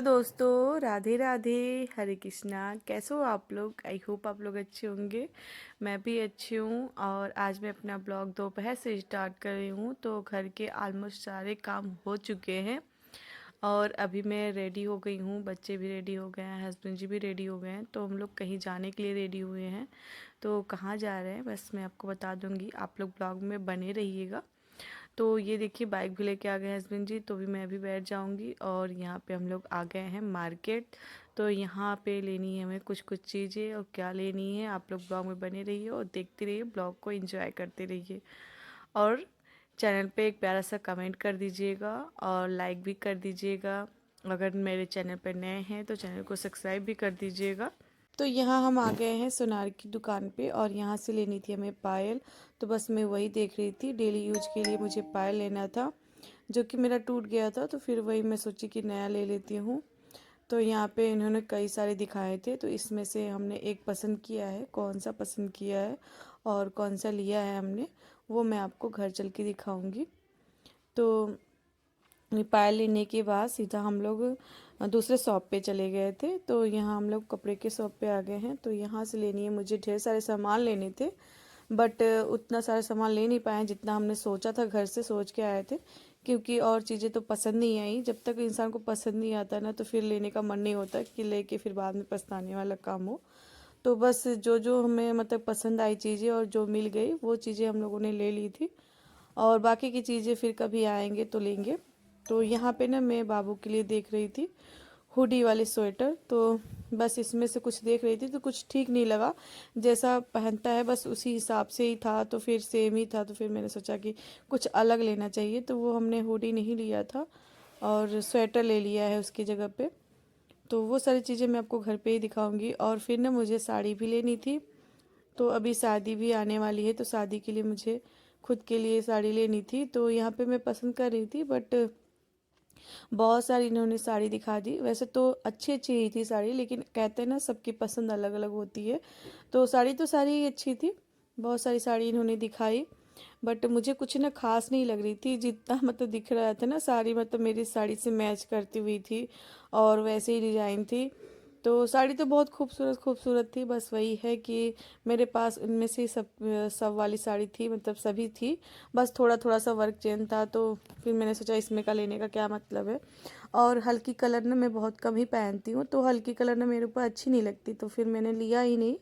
दोस्तों, राधे राधे, हरे कृष्णा। कैसे हो आप लोग? आई होप आप लोग अच्छे होंगे। मैं भी अच्छी हूँ। और आज मैं अपना ब्लॉग दोपहर से स्टार्ट कर रही हूँ। तो घर के ऑलमोस्ट सारे काम हो चुके हैं और अभी मैं रेडी हो गई हूँ। बच्चे भी रेडी हो गए हैं, हस्बैंड जी भी रेडी हो गए हैं। तो हम लोग कहीं जाने के लिए रेडी हुए हैं। तो कहाँ जा रहे हैं बस मैं आपको बता दूँगी, आप लोग ब्लॉग में बने रहिएगा। तो ये देखिए बाइक भी लेके आ गए हस्बैंड जी, तो भी मैं भी बैठ जाऊंगी। और यहाँ पे हम लोग आ गए हैं मार्केट। तो यहाँ पे लेनी है हमें कुछ कुछ चीज़ें, और क्या लेनी है आप लोग ब्लॉग में बने रहिए और देखते रहिए, ब्लॉग को एंजॉय करते रहिए। और चैनल पे एक प्यारा सा कमेंट कर दीजिएगा और लाइक भी कर दीजिएगा। अगर मेरे चैनल पर नए हैं तो चैनल को सब्सक्राइब भी कर दीजिएगा। तो यहाँ हम आ गए हैं सोनार की दुकान पे और यहाँ से लेनी थी हमें पायल। तो बस मैं वही देख रही थी, डेली यूज के लिए मुझे पायल लेना था जो कि मेरा टूट गया था। तो फिर वही मैं सोची कि नया ले लेती हूँ। तो यहाँ पे इन्होंने कई सारे दिखाए थे, तो इसमें से हमने एक पसंद किया है। कौन सा पसंद किया है और कौन सा लिया है हमने, वो मैं आपको घर चल के दिखाऊंगी। तो पायल लेने के बाद सीधा हम लोग दूसरे शॉप पे चले गए थे। तो यहाँ हम लोग कपड़े के शॉप पे आ गए हैं। तो यहाँ से लेनी है, मुझे ढेर सारे सामान लेने थे बट उतना सारा सामान ले नहीं पाए जितना हमने सोचा था, घर से सोच के आए थे। क्योंकि और चीज़ें तो पसंद नहीं आई। जब तक इंसान को पसंद नहीं आता ना, तो फिर लेने का मन नहीं होता कि लेके फिर बाद में पछताने वाला काम हो। तो बस जो जो हमें मतलब पसंद आई चीज़ें और जो मिल गई वो चीज़ें हम लोगों ने ले ली थी। और बाकी की चीज़ें फिर कभी आएंगे तो लेंगे। तो यहाँ पे ना मैं बाबू के लिए देख रही थी हुडी वाले स्वेटर। तो बस इसमें से कुछ देख रही थी तो कुछ ठीक नहीं लगा, जैसा पहनता है बस उसी हिसाब से ही था, तो फिर सेम ही था। तो फिर मैंने सोचा कि कुछ अलग लेना चाहिए, तो वो हमने हुडी नहीं लिया था और स्वेटर ले लिया है उसकी जगह पे। तो वो सारी चीज़ें मैं आपको घर पे ही दिखाऊंगी। और फिर ना मुझे साड़ी भी लेनी थी। तो अभी शादी भी आने वाली है, तो शादी के लिए मुझे खुद के लिए साड़ी लेनी थी। तो यहाँ पे मैं पसंद कर रही थी बट बहुत सारी इन्होंने साड़ी दिखा दी। वैसे तो अच्छी अच्छी ही थी साड़ी, लेकिन कहते हैं ना सबकी पसंद अलग अलग होती है। तो साड़ी तो सारी ही अच्छी थी, बहुत सारी साड़ी इन्होंने दिखाई। बट मुझे कुछ ना खास नहीं लग रही थी। जितना मतलब दिख रहा था ना साड़ी, मतलब मेरी साड़ी से मैच करती हुई थी और वैसे ही डिजाइन थी। तो साड़ी तो बहुत खूबसूरत खूबसूरत थी, बस वही है कि मेरे पास उनमें से सब सब वाली साड़ी थी, मतलब सभी थी। बस थोड़ा थोड़ा सा वर्क चेंज था। तो फिर मैंने सोचा इसमें का लेने का क्या मतलब है। और हल्की कलर ना मैं बहुत कम ही पहनती हूँ, तो हल्की कलर ना मेरे ऊपर अच्छी नहीं लगती, तो फिर मैंने लिया ही नहीं।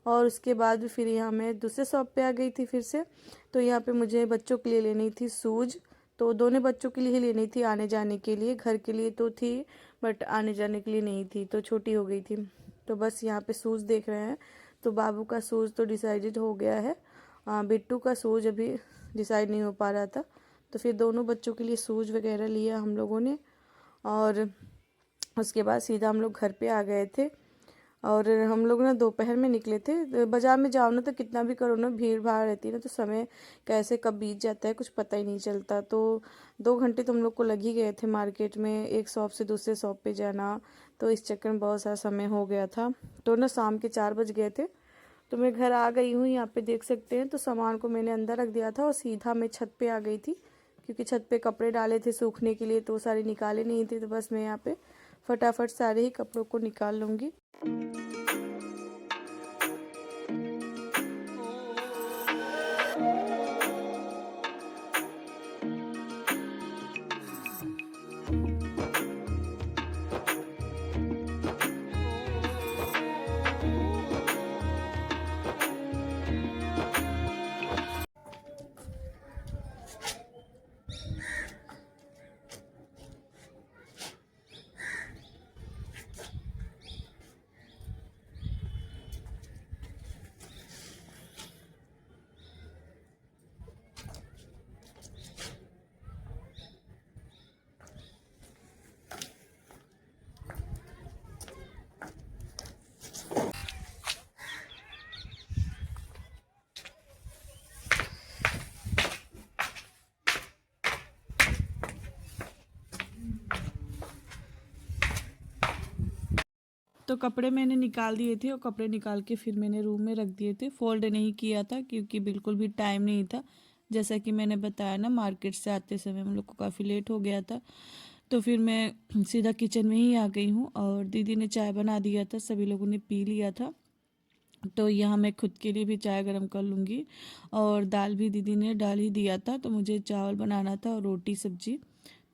और उसके बाद फिर यहाँ मैं दूसरे शॉप पे आ गई थी फिर से। तो यहाँ पे मुझे बच्चों के लिए लेनी थी शूज़। तो दोनों बच्चों के लिए ही लेनी थी, आने जाने के लिए। घर के लिए तो थी बट आने जाने के लिए नहीं थी, तो छोटी हो गई थी। तो बस यहाँ पे शूज़ देख रहे हैं। तो बाबू का शूज़ तो डिसाइडेड हो गया है, बिट्टू का शूज़ अभी डिसाइड नहीं हो पा रहा था। तो फिर दोनों बच्चों के लिए शूज़ वगैरह लिया हम लोगों ने। और उसके बाद सीधा हम लोग घर पे आ गए थे। और हम लोग ना दोपहर में निकले थे। बाज़ार में जाओ ना तो कितना भी करो ना, भीड़ भाड़ रहती है ना, तो समय कैसे कब बीत जाता है कुछ पता ही नहीं चलता। तो 2 घंटे तो हम लोग को लग ही गए थे मार्केट में, एक शॉप से दूसरे शॉप पे जाना। तो इस चक्कर में बहुत सारा समय हो गया था। तो ना शाम के 4 बज गए थे। तो मैं घर आ गई हूँ, यहाँ पे देख सकते हैं। तो सामान को मैंने अंदर रख दिया था और सीधा मैं छत पे आ गई थी, क्योंकि छत पे कपड़े डाले थे सूखने के लिए, तो सारे निकाले नहीं थे। तो बस मैं यहाँ पे फटाफट सारे ही कपड़ों को निकाल लूँगी। तो कपड़े मैंने निकाल दिए थे और कपड़े निकाल के फिर मैंने रूम में रख दिए थे। फ़ोल्ड नहीं किया था क्योंकि बिल्कुल भी टाइम नहीं था। जैसा कि मैंने बताया ना, मार्केट से आते समय हम लोग को काफ़ी लेट हो गया था। तो फिर मैं सीधा किचन में ही आ गई हूँ और दीदी ने चाय बना दिया था, सभी लोगों ने पी लिया था। तो यहाँ मैं खुद के लिए भी चाय गरम कर लूँगी। और दाल भी दीदी ने डाल ही दिया था, तो मुझे चावल बनाना था और रोटी सब्जी।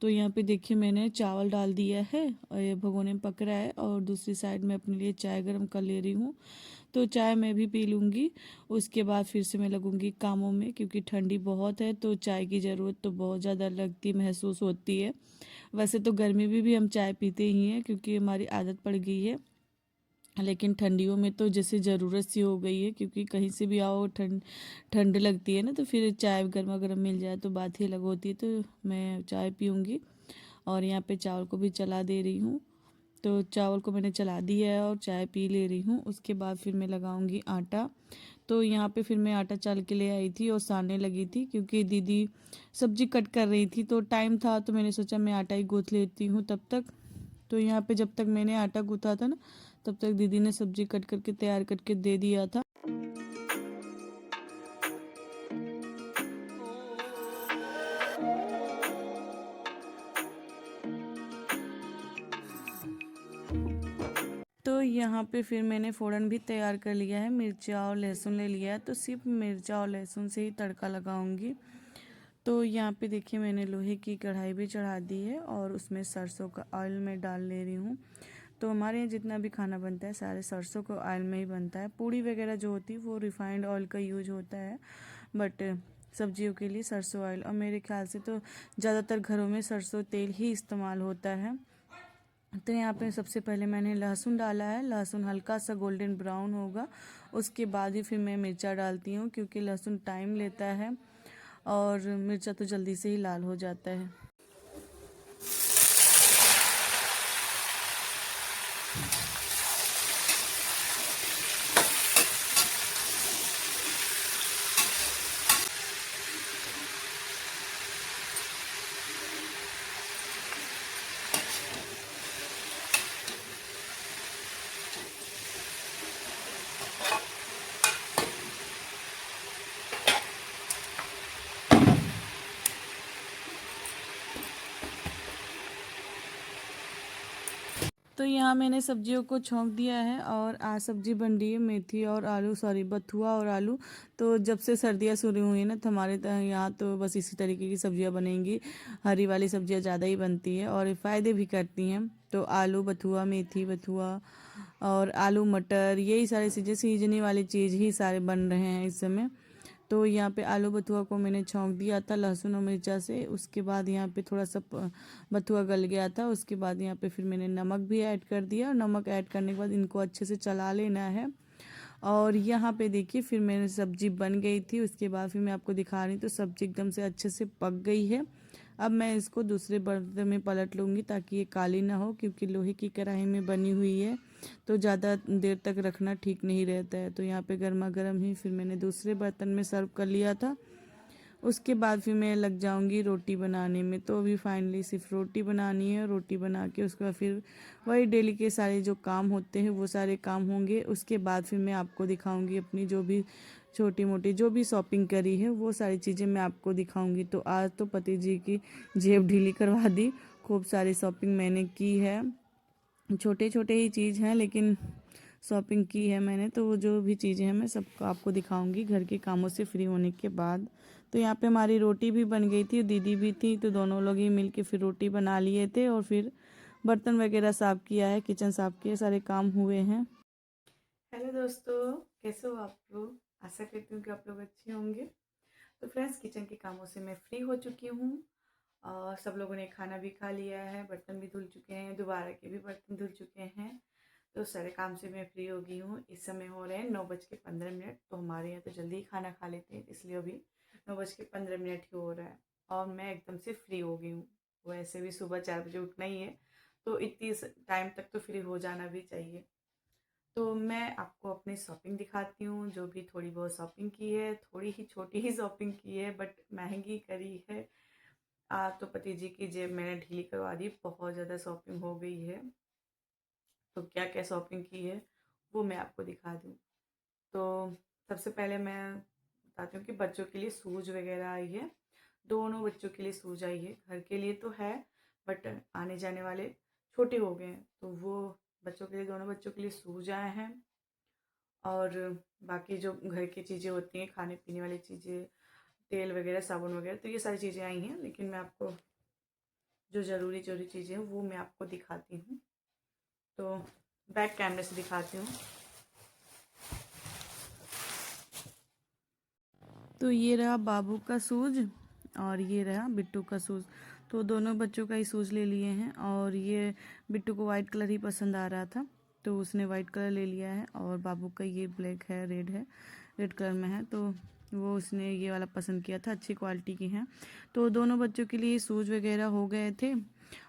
तो यहाँ पे देखिए मैंने चावल डाल दिया है और ये भगोने में पक रहा है, और दूसरी साइड में अपने लिए चाय गरम कर ले रही हूँ। तो चाय मैं भी पी लूँगी, उसके बाद फिर से मैं लगूँगी कामों में, क्योंकि ठंडी बहुत है तो चाय की ज़रूरत तो बहुत ज़्यादा लगती महसूस होती है। वैसे तो गर्मी में भी हम चाय पीते ही हैं क्योंकि हमारी आदत पड़ गई है, लेकिन ठंडियों में तो जैसे ज़रूरत सी हो गई है, क्योंकि कहीं से भी आओ ठंड ठंड लगती है ना, तो फिर चाय गर्मा गर्म मिल जाए तो बात ही अलग होती है। तो मैं चाय पीऊँगी और यहाँ पे चावल को भी चला दे रही हूँ। तो चावल को मैंने चला दिया है और चाय पी ले रही हूँ। उसके बाद फिर मैं लगाऊंगी आटा। तो यहाँ पे फिर मैं आटा चाल के ले आई थी और सानने लगी थी, क्योंकि दीदी सब्जी कट कर रही थी तो टाइम था, तो मैंने सोचा मैं आटा ही गूँथ लेती हूँ तब तक। तो यहाँ पे जब तक मैंने आटा गूँथा था ना, तब तक दीदी ने सब्जी कट करके तैयार करके दे दिया था। तो यहाँ पे फिर मैंने फ़ौरन भी तैयार कर लिया है, मिर्चा और लहसुन ले लिया है, तो सिर्फ मिर्चा और लहसुन से ही तड़का लगाऊंगी। तो यहाँ पे देखिए मैंने लोहे की कढ़ाई भी चढ़ा दी है और उसमें सरसों का ऑयल मैं डाल ले रही हूँ। तो हमारे यहाँ जितना भी खाना बनता है सारे सरसों के ऑयल में ही बनता है। पूड़ी वगैरह जो होती है वो रिफाइंड ऑयल का यूज होता है, बट सब्जियों के लिए सरसों ऑयल, और मेरे ख्याल से तो ज़्यादातर घरों में सरसों तेल ही इस्तेमाल होता है। तो यहाँ पे सबसे पहले मैंने लहसुन डाला है, लहसुन हल्का सा गोल्डन ब्राउन होगा उसके बाद ही फिर मैं मिर्चा डालती हूँ, क्योंकि लहसुन टाइम लेता है और मिर्चा तो जल्दी से ही लाल हो जाता है। तो यहाँ मैंने सब्जियों को छौंक दिया है और आज सब्जी बन रही है मेथी और आलू, सॉरी बथुआ और आलू। तो जब से सर्दियाँ शुरू हुई हैं ना, तो हमारे यहाँ तो बस इसी तरीके की सब्जियाँ बनेंगी। हरी वाली सब्जियाँ ज़्यादा ही बनती है और फ़ायदे भी करती हैं। तो आलू बथुआ, मेथी बथुआ और आलू मटर, यही सारी चीज़ें सीजनी वाली चीज़ ही सारे बन रहे हैं इस समय। तो यहाँ पे आलू बथुआ को मैंने छौंक दिया था लहसुन और मिर्चा से। उसके बाद यहाँ पे थोड़ा सा बथुआ गल गया था, उसके बाद यहाँ पे फिर मैंने नमक भी ऐड कर दिया, और नमक ऐड करने के बाद इनको अच्छे से चला लेना है। और यहाँ पे देखिए फिर मेरी सब्जी बन गई थी, उसके बाद फिर मैं आपको दिखा रही हूँ, तो सब्जी एकदम से अच्छे से पक गई है। अब मैं इसको दूसरे बर्तन में पलट लूँगी ताकि ये काली ना हो, क्योंकि लोहे की कढ़ाई में बनी हुई है तो ज़्यादा देर तक रखना ठीक नहीं रहता है। तो यहाँ पे गर्मा गर्म ही फिर मैंने दूसरे बर्तन में सर्व कर लिया था। उसके बाद फिर मैं लग जाऊंगी रोटी बनाने में। तो अभी फाइनली सिर्फ रोटी बनानी है, रोटी बना के उसके बाद फिर वही डेली के सारे जो काम होते हैं वो सारे काम होंगे। उसके बाद फिर मैं आपको दिखाऊंगी अपनी जो भी छोटी मोटी जो भी शॉपिंग करी है वो सारी चीज़ें मैं आपको दिखाऊंगी। तो आज तो पति जी की जेब ढीली करवा दी, खूब सारी शॉपिंग मैंने की है। छोटे छोटे ही चीज़ हैं लेकिन शॉपिंग की है मैंने, तो वो जो भी चीज़ें हैं मैं सबको आपको दिखाऊंगी घर के कामों से फ्री होने के बाद। तो यहाँ पे हमारी रोटी भी बन गई थी, दीदी भी थी, तो दोनों लोग ही मिल के फिर रोटी बना लिए थे और फिर बर्तन वगैरह साफ़ किया है, किचन साफ़ किया, सारे काम हुए हैं। हेलो दोस्तों, कैसे हो आप लोग? आशा करती हूँ कि आप लोग अच्छे होंगे। तो फ्रेंड्स, किचन के कामों से मैं फ्री हो चुकी हूँ और सब लोगों ने खाना भी खा लिया है, बर्तन भी धुल चुके हैं, दोबारा के भी बर्तन धुल चुके हैं। तो सारे काम से मैं फ्री हो गई हूँ। इस समय हो रहे हैं 9:15। तो हमारे यहाँ तो जल्दी ही खाना खा लेते हैं, इसलिए अभी 9:15 ही हो रहा है और मैं एकदम से फ्री हो गई हूँ। वैसे भी सुबह 4 बजे उठना ही है, तो इतनी टाइम तक तो फ्री हो जाना भी चाहिए। तो मैं आपको अपनी शॉपिंग दिखाती हूँ, जो भी थोड़ी बहुत शॉपिंग की है, थोड़ी ही छोटी ही शॉपिंग की है बट महंगी करी है। तो पति जी की जेब मैंने ढीली करवा दी, बहुत ज़्यादा शॉपिंग हो गई है। तो क्या क्या शॉपिंग की है वो मैं आपको दिखा दूँ। तो सबसे पहले मैं बताती हूँ कि बच्चों के लिए शूज़ वगैरह आई है। दोनों बच्चों के लिए शूज़ आई है। घर के लिए तो है, बट आने जाने वाले छोटे हो गए हैं, तो वो बच्चों के लिए, दोनों बच्चों के लिए शूज़ आए हैं। और बाकी जो घर की चीज़ें होती हैं, खाने पीने वाली चीज़ें, तेल वगैरह, साबुन वगैरह, तो ये सारी चीज़ें आई हैं। लेकिन मैं आपको जो ज़रूरी चीज़ें हैं वो मैं आपको दिखाती हूँ। तो बैक कैमरे से दिखाती हूँ। तो ये रहा बाबू का शूज़ और ये रहा बिट्टू का शूज़। तो दोनों बच्चों का ही शूज़ ले लिए हैं। और ये बिट्टू को वाइट कलर ही पसंद आ रहा था, तो उसने वाइट कलर ले लिया है। और बाबू का ये ब्लैक है, रेड कलर में है, तो वो उसने ये वाला पसंद किया था। अच्छी क्वालिटी की हैं। तो दोनों बच्चों के लिए शूज़ वगैरह हो गए थे।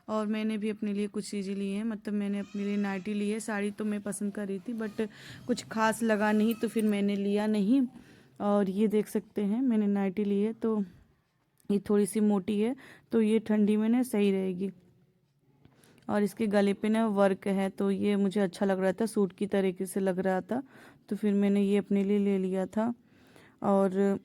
और मैंने भी अपने लिए कुछ चीज़ें ली हैं, मतलब मैंने अपने लिए नाइटी ली है। साड़ी तो मैं पसंद कर रही थी, बट कुछ खास लगा नहीं, तो फिर मैंने लिया नहीं। और ये देख सकते हैं मैंने नाइटी ली है, तो ये थोड़ी सी मोटी है, तो ये ठंडी में ना सही रहेगी। और इसके गले पे ना वर्क है, तो ये मुझे अच्छा लग रहा था, सूट की तरीके से लग रहा था, तो फिर मैंने ये अपने लिए ले लिया था। और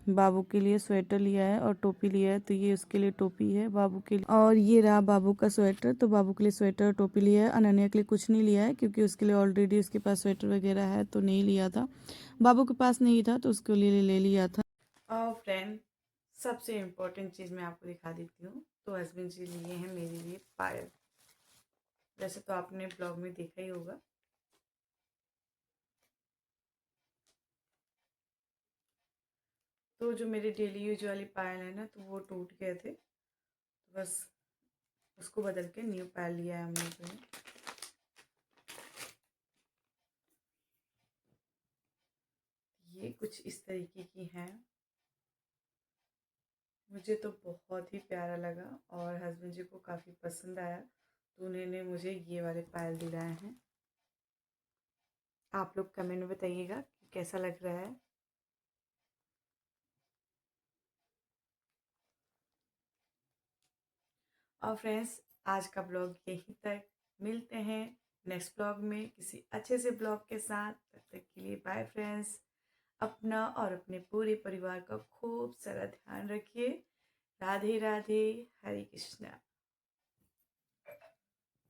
बाबू के लिए स्वेटर लिया है और टोपी लिया है, तो ये उसके लिए टोपी है बाबू के लिए। और ये रहा बाबू का स्वेटर, तो बाबू के लिए स्वेटर और टोपी लिया है। अनन्या के लिए कुछ नहीं लिया है, क्योंकि उसके लिए ऑलरेडी उसके पास स्वेटर वगैरह है, तो नहीं लिया था। बाबू के पास नहीं था, तो उसके लिए ले लिया था। और फ्रेंड, सबसे इम्पोर्टेंट चीज़ मैं आपको दिखा देती हूँ। तो हस्बैंड जी लिए हैं मेरे लिए पायल। वैसे तो आपने ब्लॉग में देखा ही होगा। तो जो मेरे डेली यूज वाली पायल है ना, तो वो टूट गए थे, तो बस उसको बदल के न्यू पायल लिया है हम लोगों ने। ये कुछ इस तरीके की हैं। मुझे तो बहुत ही प्यारा लगा और हस्बैंड जी को काफ़ी पसंद आया, तो उन्होंने मुझे ये वाले पायल दिलाए हैं। आप लोग कमेंट में बताइएगा कि कैसा लग रहा है। और फ्रेंड्स, आज का ब्लॉग यहीं तक। मिलते हैं नेक्स्ट ब्लॉग में किसी अच्छे से ब्लॉग के साथ। तब तक के लिए बाय फ्रेंड्स। अपना और अपने पूरे परिवार का खूब सारा ध्यान रखिए। राधे राधे, हरे कृष्णा।